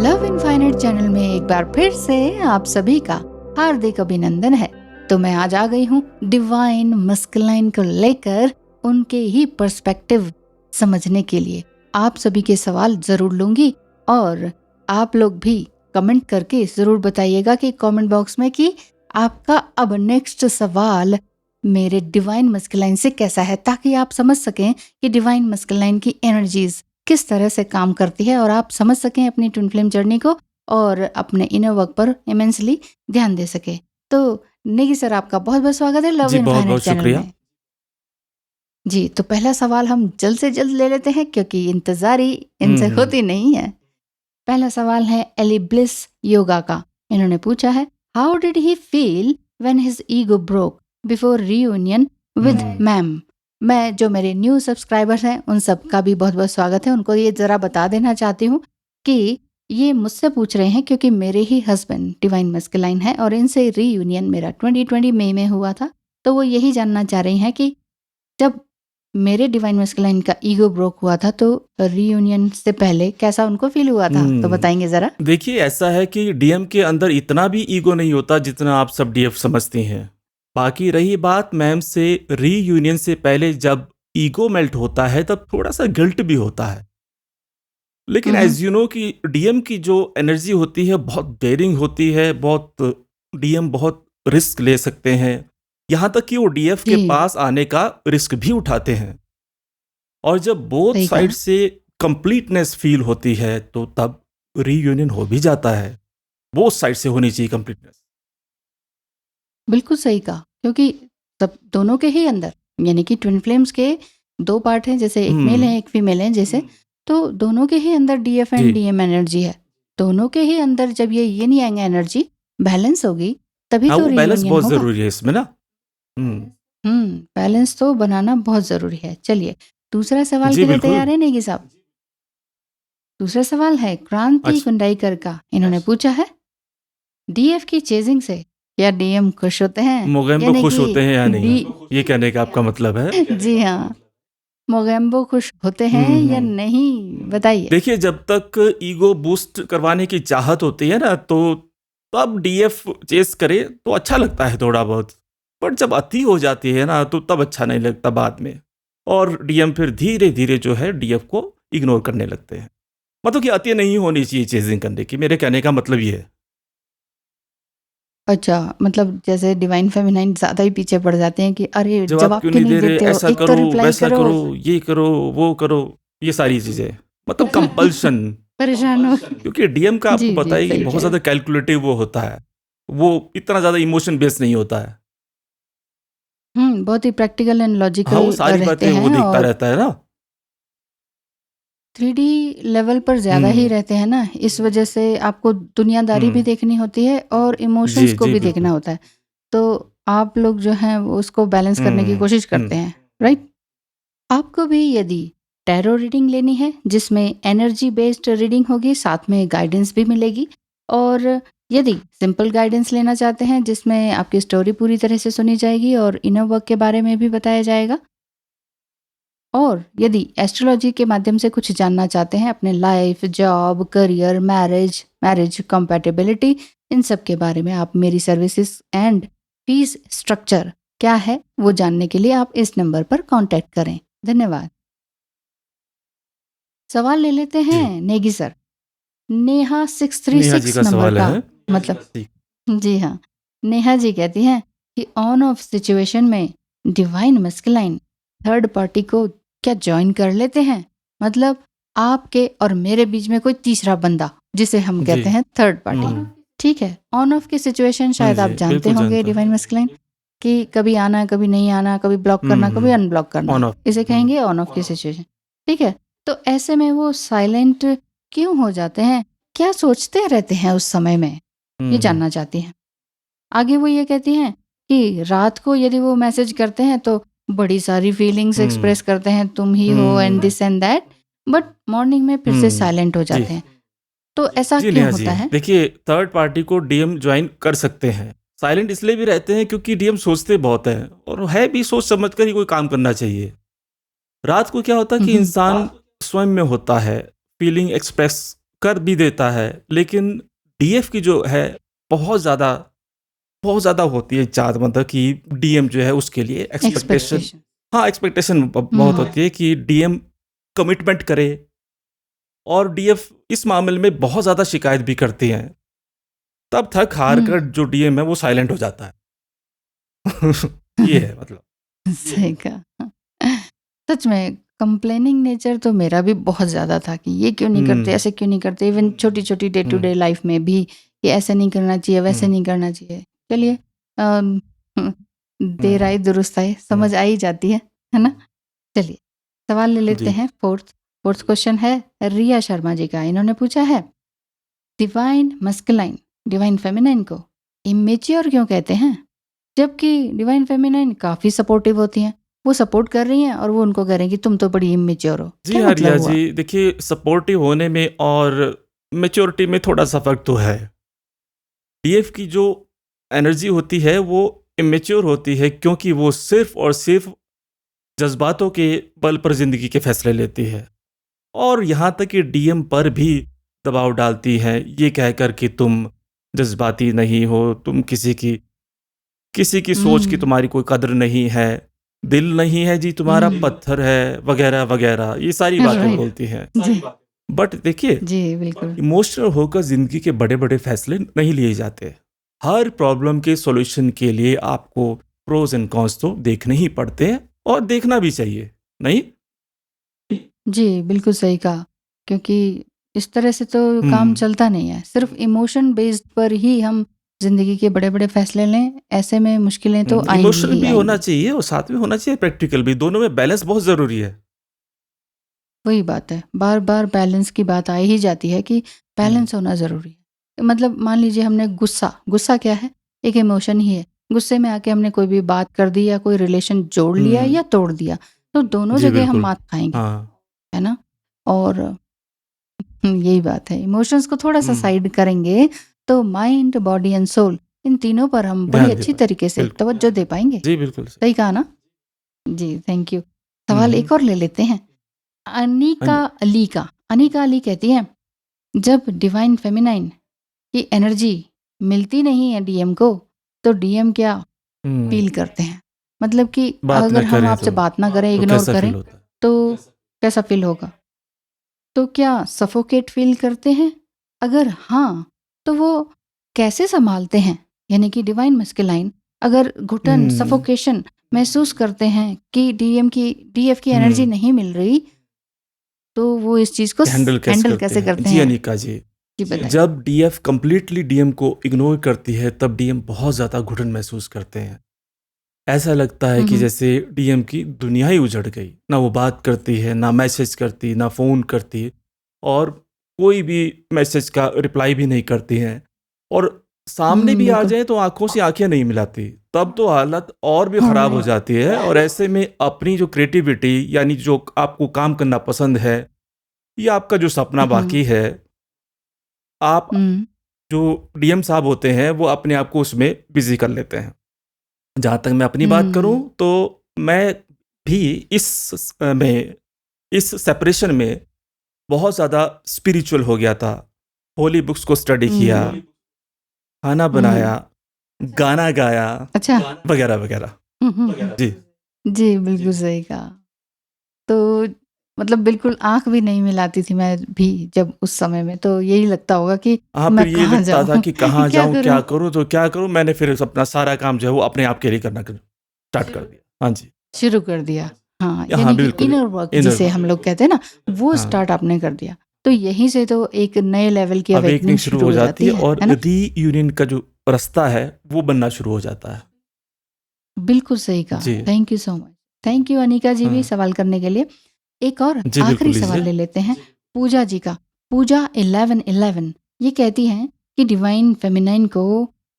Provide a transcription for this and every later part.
Love infinite channel में एक बार फिर से आप सभी का हार्दिक अभिनंदन है। तो मैं आज आ गई हूँ डिवाइन मस्कुलाइन को लेकर उनके ही पर्सपेक्टिव समझने के लिए। आप सभी के सवाल जरूर लूंगी और आप लोग भी कमेंट करके जरूर बताइएगा कि कमेंट बॉक्स में कि आपका अब नेक्स्ट सवाल मेरे डिवाइन मस्कुलाइन से कैसा है, ताकि आप समझ सकें कि डिवाइन मस्कुलाइन की एनर्जीज किस तरह से काम करती है और आप समझ सकें अपनी ट्विन फ्लेम जर्नी को और अपने इनर वर्क पर इमेंसली ध्यान दे सके। तो नेगी सर, आपका बहुत बहुत स्वागत है लव जी, इनफाइनाइट बहुत-बहुत चैनल शुक्रिया। में। जी, तो पहला सवाल हम जल्द से जल्द ले लेते हैं क्योंकि इंतजारी इनसे हुँ। होती नहीं है। पहला सवाल है एली ब्लिस योगा का। इन्होंने पूछा है, how did he feel when his ego broke before reunion with ma'am. मैं जो मेरे न्यू सब्सक्राइबर्स हैं उन सब का भी बहुत बहुत स्वागत है। उनको ये जरा बता देना चाहती हूँ कि ये मुझसे पूछ रहे हैं क्योंकि मेरे ही हस्बैंड डिवाइन मस्कुलाइन है और इनसे रीयूनियन मेरा 2020 मई में हुआ था। तो वो यही जानना चाह रही हैं कि जब मेरे डिवाइन मस्कुलाइन का ईगो ब्रोक हुआ था तो रीयूनियन से पहले कैसा उनको फील हुआ था, तो बताएंगे जरा। देखिए, ऐसा है कि डीएम के अंदर इतना भी ईगो नहीं होता जितना आप सब डीएफ समझती हैं। बाकी रही बात मैम से रीयूनियन से पहले जब ईगो मेल्ट होता है तब थोड़ा-सा गिल्ट भी होता है। लेकिन हम्म, एज़ यू नो कि डीएम की जो एनर्जी होती है बहुत डेयरिंग होती है, बहुत डीएम बहुत रिस्क ले सकते हैं। यहाँ तक कि वो डीएफ के जी पास आने का रिस्क भी उठाते हैं। और जब बोथ सही साइड कहा, से कंप्लीटनेस फील होती है तो तब रीयूनियन हो भी जाता है। बोथ साइड से होनी चाहिए कंप्लीटनेस। बिल्कुल सही कहा। क्योंकि सब दोनों के ही अंदर, यानी कि ट्विन फ्लेम्स के दो पार्ट हैं, जैसे एक मेल है एक फीमेल है, जैसे तो दोनों के ही अंदर DF G. And DM energy है। दोनों के ही अंदर जब ये यिन यांग एनर्जी बैलेंस होगी तभी हाँ, तो वो बैलेंस रीयूनियन बहुत होगा। ज़रूरी है इसमें ना। हुँ। बैलेंस तो बनाना बहुत जरूरी है। चलिए दूसरा सवाल जी, के लिए बिल्कुल। तैयार है नेगी साहब। दूसरा सवाल है क्रांति अच्छा। कुंडाईकर का। इन्होंने पूछा है, डीएफ की चेजिंग से क्या डीएम खुश होते हैं, मोगेम्बो यानी खुश कि होते हैं या नहीं? डी ये कहने का आपका मतलब है? जी हाँ, मोगेम्बो खुश होते हैं या हुँ। नहीं, बताइए। देखिए, जब तक ईगो बूस्ट करवाने की चाहत होती है ना तो तब डीएफ चेस करे तो अच्छा लगता है थोड़ा बहुत। बट जब अति हो जाती है ना तो तब अच्छा नहीं लगता बाद में। और डीएम फिर धीरे-धीरे जो है डीएफ को इग्नोर करने लगते हैं। मतलब कि अति नहीं होनी चाहिए चेजिंग करने की, मेरे कहने का मतलब ये है। अच्छा, मतलब जैसे डिवाइन फेमिनाइन ज्यादा ही पीछे पड़ जाते हैं कि अरे जवाब जवाब क्यों क्यों नहीं नहीं दे रहे? देते हो, ऐसा एक तो करो, रिप्लाई वैसा करो। करो, ये करो, वो करो, ये सारी चीज़ें। मतलब कंपल्शन। परेशान हो। क्योंकि डीएम का आपको जी पता जी है कि सही बहुत कह रहे ज़्यादा कैलकुलेटिव वो होता है। वो इतना ज़्यादा इमोशन बेस्ड नहीं होता है। हो। बहुत ही प्रैक्टिकल एंड हाँ, वो लॉजिकल सारी रहते बातें वो हैं देखता और रहता है ना। 3D लेवल पर ज़्यादा ही हुँ। रहते हैं ना, इस वजह से आपको दुनियादारी भी हुँ। देखनी होती है और इमोशंस जी, को जी, भी देखना बिल्कुल। होता है। तो आप लोग जो हैं वो उसको बैलेंस करने की हुँ, कोशिश हुँ। करते हैं, राइट? आपको भी यदि टैरो रीडिंग लेनी है जिसमें एनर्जी बेस्ड रीडिंग होगी, साथ में गाइडेंस भी मिलेगी, और यदि सिंपल गाइडेंस लेना चाहते हैं जिसमें आपकी स्टोरी पूरी तरह से सुनी जाएगी और इनर वर्क के बारे में भी बताया जाएगा, और यदि एस्ट्रोलॉजी के माध्यम से कुछ जानना चाहते हैं अपने life, job, career, marriage compatibility, इन सब के बारे में, आप मेरी सर्विसेज एंड फीस स्ट्रक्चर क्या है वो जानने के लिए आप इस नंबर पर कांटेक्ट करें। धन्यवाद। सवाल ले लेते जी। हैं नेगी सर। नेहा नेहा जी 636 का नंबर सवाल का, है। मतलब ठीक। जी हाँ, नेहा जी कहती हैं कि ऑन ऑफ सिचुएशन में डिवाइन मस्कुलाइन थर्ड पार्टी को क्या ज्वाइन कर लेते हैं, मतलब आपके और मेरे बीच में कोई तीसरा बंदा जिसे हम जी। कहते हैं थर्ड पार्टी। हुँ। ठीक है, ऑन ऑफ की सिचुएशन हाँ शायद आप जी, जानते बिल्कुल होंगे जानता हूँ। डिवाइन मस्कुलाइन, कि कभी आना कभी नहीं आना, कभी ब्लॉक करना कभी हुँ। अनब्लॉक करना, ऑन ऑफ। इसे कहेंगे ऑन ऑफ की सिचुएशन। ठीक है, तो ऐसे में वो साइलेंट क्यों हो जाते हैं, क्या सोचते रहते हैं उस समय में, ये हुँ। जानना चाहती हैं। आगे वो ये कहती हैं कि रात को यदि वो मैसेज करते हैं तो बड़ी सारी फीलिंग्स हुँ। एक्सप्रेस करते हैं, तुम ही हो and hmm. This and that, but morning में फिर से हुँ। साइलेंट हो जी। जाते हैं। तो ऐसा जी, क्यों नेहा जी। होता है? देखिए, थर्ड पार्टी को डीएम जॉइन कर सकते हैं। साइलेंट इसलिए भी रहते हैं क्योंकि डीएम सोचते बहुत हैं और है भी सोच समझ कर ही कोई काम करना चाहिए। रात को क्या होता है कि हम्म, इंसान स्वयं में होता है, फीलिंग एक्सप्रेस कर भी देता है, लेकिन डीएफ की जो है बहुत ज़्यादा बहुत ज़्यादा होती है चाहत, मतलब कि डीएम जो है उसके लिए एक्सपेक्टेशन, एक्सपेक्टेशन। हाँ, एक्सपेक्टेशन बहुत होती है कि डीएम कमिटमेंट करे, और डीएफ इस मामले में बहुत ज़्यादा शिकायत भी करती हैं। तब थक हार कर जो डीएम है वो साइलेंट हो जाता है। ये है मतलब। सही कहा। सच में कंप्लेनिंग नेचर तो मेरा भी बहुत ज़्यादा था कि ये क्यों नहीं करते, ऐसे क्यों नहीं करते। इवन छोटी छोटी डे टू डे लाइफ में भी कि ऐसे नहीं करना चाहिए, वैसे नहीं करना चाहिए। चलिए, देर आए दुरुस्त आए, समझ आ ही जाती है ना। चलिए सवाल ले लेते जी। हैं। फोर्थ क्वेश्चन है रिया शर्मा जी का। इन्होंने पूछा है, डिवाइन मस्कुलाइन डिवाइन फेमिनाइन को इमेच्योर क्यों कहते हैं, जबकि डिवाइन फेमिनाइन काफ़ी सपोर्टिव होती हैं। वो सपोर्ट कर रही हैं और वो उनको कह रहे हैं कि तुम तो बड़ी इमेच्योर हो। जी क्या हाँ, मतलब रिया हुआ? जी, देखिए सपोर्टिव होने में और मैच्योरिटी में थोड़ा सा फ़र्क तो है। डीएफ की जो एनर्जी होती है वो इमेच्योर होती है, क्योंकि वो सिर्फ़ और सिर्फ़ जज़्बातों के बल पर ज़िंदगी के फ़ैसले लेती है। और यहाँ तक कि डीएम पर भी दबाव डालती है, ये कहकर कि तुम जज़्बाती नहीं हो, तुम किसी की सोच की तुम्हारी कोई कदर नहीं है, दिल नहीं है जी तुम्हारा, पत्थर है, वगैरह वगैरह, ये सारी बातें राइट। बोलती हैं। जी बट देखिए, जी बिल्कुल। इमोशनल होकर जिंदगी के बड़े बड़े फैसले नहीं लिए जाते। हर प्रॉब्लम के सॉल्यूशन के लिए आपको प्रोज एंड कॉन्स तो देखने ही पड़ते हैं, और देखना भी चाहिए, नहीं? जी बिल्कुल सही कहा, क्योंकि इस तरह से तो काम हम्म। चलता नहीं है। सिर्फ इमोशन बेस्ड पर ही हम जिंदगी के बड़े बड़े फैसले लें, ऐसे में मुश्किलें तो आएंगी इमोशनल ही भी होना आएंगी। चाहिए और साथ में होना चाहिए प्रैक्टिकल भी, दोनों में बैलेंस बहुत जरूरी है। वही बात है, बार बार बैलेंस की बात आ ही जाती है कि हम्म। बैलेंस होना ज़रूरी है। मतलब मान लीजिए हमने गुस्सा गुस्सा क्या है, एक इमोशन ही है। गुस्से में आके हमने कोई भी बात कर दी या कोई रिलेशन जोड़ लिया हम्म। या तोड़ दिया, तो दोनों जी जगह हम बिल्कुल। मात खाएंगे, हाँ। है ना। और यही बात है, इमोशंस को थोड़ा सा हम्म। साइड करेंगे तो माइंड बॉडी एंड सोल, इन तीनों पर हम बड़ी ध्यान दे अच्छी पाए। तरीके से बिल्कुल। तवज्जो दे पाएंगे। जी बिल्कुल सही। सही कहा ना। जी थैंक यू। सवाल हम्म। एक और ले लेते हैं, हाँ अनिका जी। अली का। अनिका अली कहती हैं, जब डिवाइन फेमिनाइन की एनर्जी मिलती नहीं है डीएम को, तो डीएम क्या हम्म। फील करते हैं। मतलब कि बात न अगर हम करें आपसे बात ना करें, तो इग्नोर कैसा करें, फील होता है? तो कैसा फील होगा। तो क्या सफोकेट फील करते हैं? अगर हाँ, तो वो कैसे संभालते हैं? यानी कि डिवाइन मस्कुलाइन अगर घुटन हम्म। सफोकेशन महसूस करते हैं कि डीएफ की एनर्जी हम्म। नहीं मिल रही, तो वो इस चीज को हैंडल कैसे हैंडल करते कैसे हैं? करते जी हैं? अनिका जी, जी बताइए। जब डीएफ कंप्लीटली डीएम को इग्नोर करती है तब डीएम बहुत ज़्यादा घुटन महसूस करते हैं। ऐसा लगता है कि हम्म जैसे डीएम की दुनिया ही उजड़ गई, ना वो बात करती है, ना मैसेज करती, ना फ़ोन करती, और कोई भी मैसेज का रिप्लाई भी नहीं करती हैं, और सामने भी आ बिल्कुल। जाए तो आंखों से आंखें नहीं मिलाती। तब तो हालत और भी ख़राब हो हाँ। जाती है, और ऐसे में अपनी जो क्रिएटिविटी, यानी जो आपको काम करना पसंद है, या आपका जो सपना हम्म बाकी है, आप हम्म जो डीएम साहब होते हैं वो अपने आप को उसमें बिजी कर लेते हैं। जहाँ तक मैं अपनी बात करूँ, हम्म तो मैं भी में इस सेपरेशन में बहुत ज़्यादा स्पिरिचुअल हो गया था। होली बुक्स को स्टडी किया, हम्म खाना बनाया, हम्म गाना गाया, अच्छा। वगैरह वगैरह। जी। जी बिल्कुल सही कहा। तो मतलब बिल्कुल आँख भी नहीं मिलाती थी मैं भी जब उस समय में, तो यही लगता होगा कि हाँ, मैं फिर ये कहाँ लगता था जाऊँ? कि कहाँ क्या जाऊँ, करूँ? क्या करूँ, तो क्या करूँ? मैंने फिर अपना सारा काम जो है वो अपने आप के लिए करना स्टार्ट कर दिया। हाँ जी। शुरू कर दिया। हाँ, हाँ यानी कि बिल्कुल। इनर वर्क इनर जिसे हम लोग कहते हैं ना, वो हाँ, स्टार्ट आपने कर दिया। तो यहीं से तो एक नए लेवल की अवेकनिंग अवेकनिंग शुरू शुरू हो हो जाती जाती है, और है ना? रीयूनियन का जो रास्ता है वो बनना शुरू हो जाता है। बिल्कुल सही कहा। जी। Thank you so much. Thank you Anika ji भी हाँ। सवाल करने के लिए। एक और जी आखिरी बिल्कुल सवाल लीजिए। ले लेते हैं पूजा जी का। पूजा 1111 ये कहती हैं कि डिवाइन फेमिनाइन को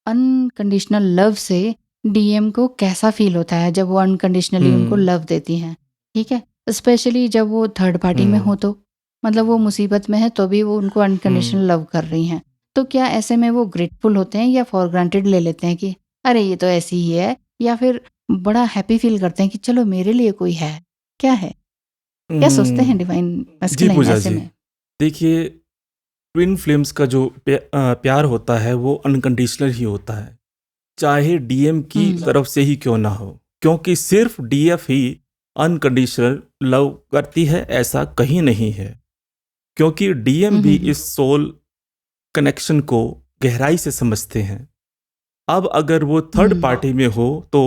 अनकंडीशनल लव से डीएम को कैसा फील होता है जब वो अनकंडीशनली उनको हुँ, लव देती हैं। ठीक है, स्पेशली जब वो थर्ड पार्टी में हो, हुँ, तो मतलब वो मुसीबत में है तो भी वो उनको हुँ। अनकंडीशनल लव कर रही हैं। तो क्या ऐसे में वो ग्रेटफुल होते हैं या फॉर ग्रांटेड ले लेते हैं कि अरे ये तो ऐसी ही है, या फिर बड़ा हैप्पी फील करते हैं कि चलो मेरे लिए कोई है? क्या है? क्या सोचते हैं डिवाइन जी मैस्कुलाइन पूजा ऐसे जी, में? देखिए ट्विन फ्लेम्स का जो प्यार होता है वो अनकंडीशनल ही होता है, चाहे डीएम की तरफ से ही क्यों ना हो, क्योंकि सिर्फ डीएफ ही अनकंडीशनल लव करती है ऐसा कहीं नहीं है, क्योंकि डीएम भी इस सोल कनेक्शन को गहराई से समझते हैं। अब अगर वो थर्ड पार्टी में हो तो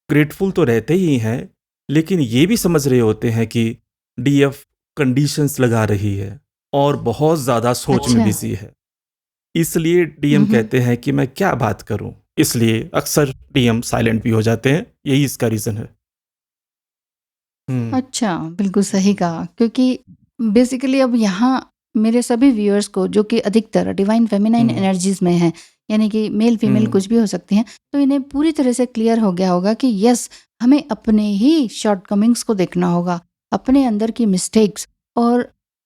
ग्रेटफुल तो रहते ही हैं, लेकिन ये भी समझ रहे होते हैं कि डीएफ कंडीशंस लगा रही है और बहुत ज्यादा सोच में बिजी है, इसलिए डीएम कहते हैं कि मैं क्या बात करूं, इसलिए अक्सर डीएम साइलेंट भी हो जाते हैं, यही इसका रीजन है। अच्छा, बिल्कुल सही कहा, क्योंकि बेसिकली अब यहाँ मेरे सभी व्यूअर्स को जो कि अधिकतर डिवाइन फेमिनाइन एनर्जीज में हैं, यानी कि मेल फीमेल कुछ भी हो सकती हैं, तो इन्हें पूरी तरह से क्लियर हो गया होगा कि यस, हमें अपने ही शॉर्टकमिंग्स को देखना होगा, अपने अंदर की मिस्टेक्स और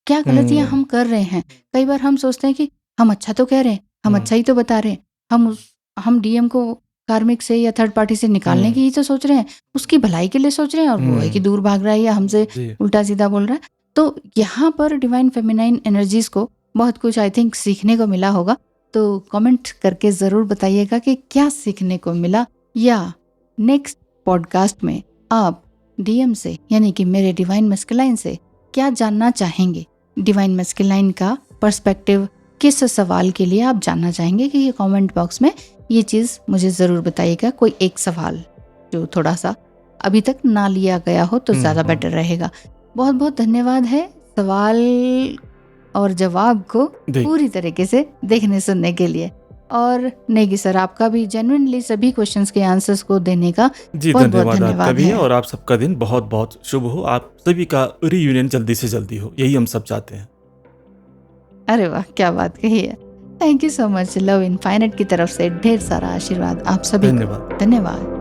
क्या गलतियां हम कर रहे हैं। कई बार हम सोचते हैं कि हम अच्छा तो कह रहे हैं, हम अच्छा ही तो बता रहे हैं, हम डीएम को कार्मिक से या थर्ड पार्टी से निकालने की ही तो सोच रहे हैं, उसकी भलाई के लिए सोच रहे हैं, और वो है कि दूर भाग रहा है या हमसे उल्टा सीधा बोल रहा है। तो यहाँ पर डिवाइन फेमिनाइन एनर्जीज को बहुत कुछ आई थिंक सीखने को मिला होगा, तो कमेंट करके ज़रूर बताइएगा कि क्या सीखने को मिला, या नेक्स्ट पॉडकास्ट में आप डीएम से यानी कि मेरे डिवाइन मैस्कुलाइन से क्या जानना चाहेंगे, डिवाइन मैस्कुलाइन का पर्सपेक्टिव किस सवाल के लिए आप जानना चाहेंगे, कि ये कमेंट बॉक्स में ये चीज़ मुझे ज़रूर बताइएगा। कोई एक सवाल जो थोड़ा सा अभी तक ना लिया गया हो तो ज़्यादा बेटर रहेगा। बहुत बहुत धन्यवाद है सवाल और जवाब को पूरी तरीके से देखने सुनने के लिए। और नेगी सर, आपका भी जेन्युइनली सभी क्वेश्चंस के आंसर्स को देने का बहुत बहुत धन्यवाद है। और आप सबका दिन बहुत बहुत शुभ हो, आप सभी का रीयूनियन जल्दी से जल्दी हो, यही हम सब चाहते हैं। अरे वाह, क्या बात कही है। Thank you so much. Love infinite की तरफ से ढेर सारा आशीर्वाद आप सभी। धन्यवाद। धन्यवाद।